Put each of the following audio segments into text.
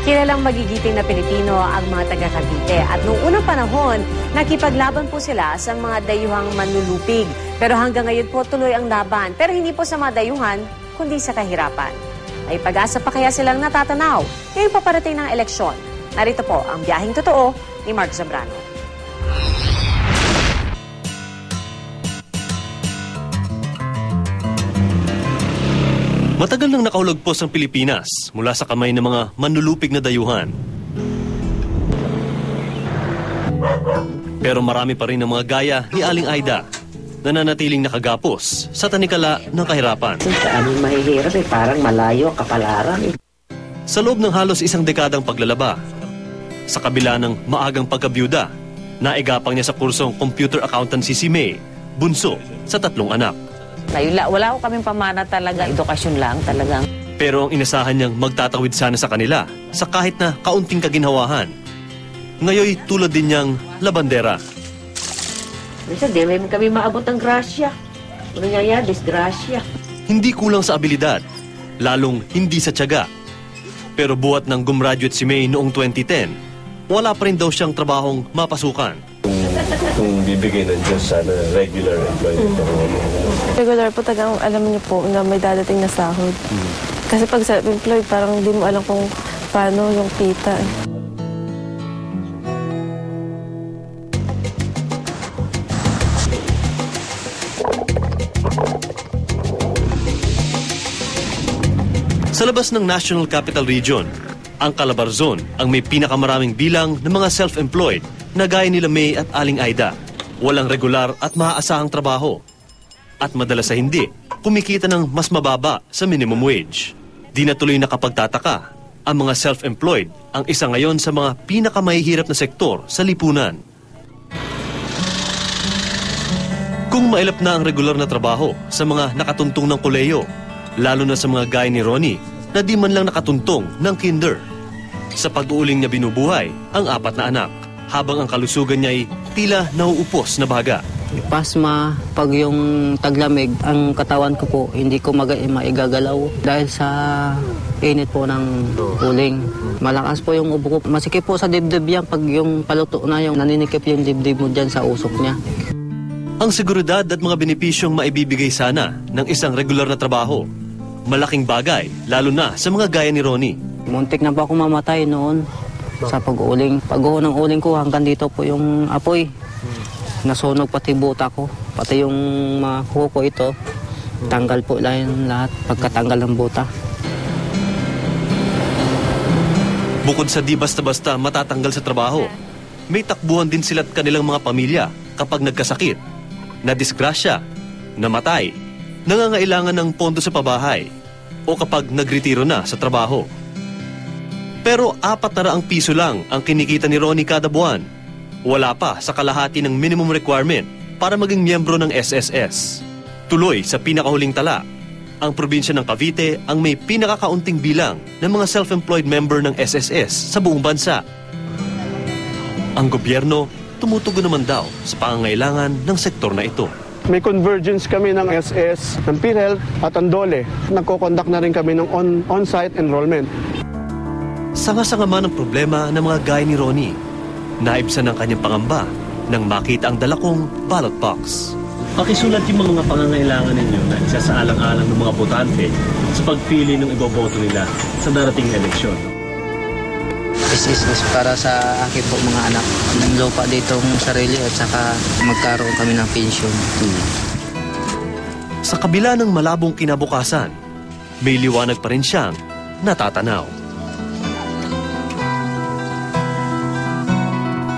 Kilalang magigiting na Pilipino ang mga taga Cavite at noong unang panahon, nakipaglaban po sila sa mga dayuhang manlulupig. Pero hanggang ngayon po tuloy ang laban, pero hindi po sa mga dayuhan, kundi sa kahirapan. May pag-asa pa kaya silang natatanaw ngayong paparating ng eleksyon? Narito po ang biyaheng totoo ni Mark Zambrano. Matagal nang nakaulagpos ang Pilipinas mula sa kamay ng mga manlulupig na dayuhan. Pero marami pa rin ng mga gaya ni Aling Aida na nanatiling nakagapos sa tanikala ng kahirapan. Saan mahihirap parang malayo, kapalaran. Sa loob ng halos isang dekadang paglalaba, sa kabila ng maagang pagkabyuda, naigapang niya sa kursong Computer Accountancy si May, bunso sa 3 anak. Wala ko kaming pamana talaga, edukasyon lang talagang. Pero ang inasahan niyang magtatawid sana sa kanila sa kahit na kaunting kaginhawahan. Ngayoy tulad din niyang labandera. Minsan di may kami maabot ng grasya. Ano nga disgrasya. Hindi kulang sa abilidad, lalong hindi sa tiyaga. Pero buhat ng gumraduate si May noong 2010, wala pa rin daw siyang trabahong mapasukan. Kung bibigay ng Diyos sana regular employment. Regular po tagang alam niyo po na may dadating na sahod. Kasi pag self-employed, parang hindi mo alam kung paano yung kita. Sa labas ng National Capital Region, ang Calabarzon ang may pinakamaraming bilang ng mga self-employed na gaya nila May at Aling Aida. Walang regular at maaasahang trabaho. At madalas sa hindi, kumikita ng mas mababa sa minimum wage. Di na tuloy nakapagtataka, ang mga self-employed ang isa ngayon sa mga pinakamahihirap na sektor sa lipunan. Kung mailap na ang regular na trabaho sa mga nakatuntong ng koleyo, lalo na sa mga gaya ni Ronnie na di man lang nakatuntong ng kinder. Sa pag-uuling niya binubuhay ang 4 na anak, habang ang kalusugan niya ay tila nauupos na baga. Pasma, pag yung taglamig, ang katawan ko po hindi ko maigagalaw dahil sa init po ng uling. Malakas po yung ubo ko. Masikip po sa dibdib yan pag yung paluto na yung naninikip yung dibdib mo dyan sa usok niya. Ang seguridad at mga benepisyong maibibigay sana ng isang regular na trabaho, malaking bagay, lalo na sa mga gaya ni Ronnie. Muntik na po ako mamatay noon sa pag-uuling. Pag-uho ng uling ko hanggang dito po yung apoy. Nasunog pati buta ko, pati yung kuko ko ito. Tanggal po lang lahat pagkatanggal ng buta. Bukod sa di basta-basta matatanggal sa trabaho, may takbuhan din sila't kanilang mga pamilya kapag nagkasakit, nadisgrasya, namatay, nangangailangan ng pondo sa pabahay, o kapag nagretiro na sa trabaho. Pero 400 piso lang ang kinikita ni Ronnie kada buwan. Wala pa sa kalahati ng minimum requirement para maging miyembro ng SSS. Tuloy sa pinakahuling tala, ang probinsya ng Cavite ang may pinakakaunting bilang ng mga self-employed member ng SSS sa buong bansa. Ang gobyerno tumutugon naman daw sa pangangailangan ng sektor na ito. May convergence kami ng SS, ng PhilHealth at ang DOLE. Nagko-conduct na rin kami ng on-site enrollment. Sanga-sanga man ang problema ng mga gaya ni Ronnie. Naibsan ang kanyang pangamba nang makita ang dalakong ballot box. Pakisulat yung mga pangangailangan ninyo na isa sa alang-alang ng mga botante sa pagpili ng iboboto nila sa darating na eleksyon. This is para sa akin po mga anak. Ng lupa ditong sarili at saka magkaroon kami ng pensyon. Sa kabila ng malabong kinabukasan, may liwanag pa rin siyang natatanaw.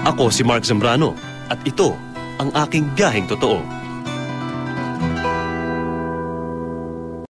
Ako si Mark Zambrano at ito ang aking biyaheng totoo.